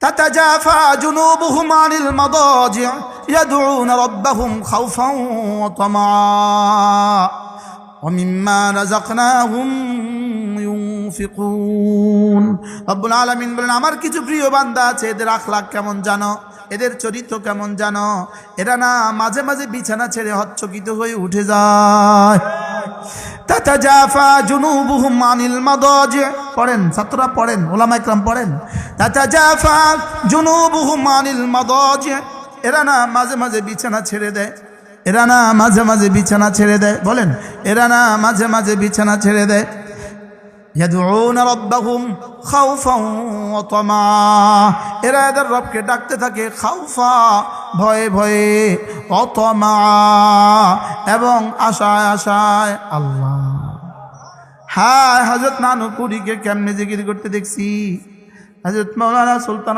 تتجافى جنوبهم عن المضاجع يدعون ربهم خوفا وطمعا ومما رزقناهم ينفقون রব্বুল আলামিন বলেন আমার কিছু প্রিয় বান্দা আছে, এদের আখলাক কেমন জানো, এদের চরিত্র কেমন জানো, এরা না মাঝে মাঝে বিছানা ছেড়ে হচ্চকিত হয়ে উঠে যায়। তাতাজাফা জুনুবুহুম আনিল মাদাজি, পড়েন ছাত্ররা পড়েন, উলামা ইকরাম পড়েন। তাতাজাফা জুনুবুহুম আনিল মাদাজি, এরা না মাঝে মাঝে বিছানা ছেড়ে দেয়, এরা না মাঝে মাঝে বিছানা ছেড়ে দেয়, বলেন এরা না মাঝে মাঝে বিছানা ছেড়ে দেয়। ইয়াদউনা রাব্বাহুম খাউফান ওয়া তামা, এরা এদের রবকে ডাকতে থাকে খাউফা ভয়ে ভয়ে, ওয়া তামা এবং আশায় আশায়। আল্লাহ, হ্যাঁ হযরত নানুপুরীকে কেমনে জিকির করতে দেখছি, হযরত মাওলানা সুলতান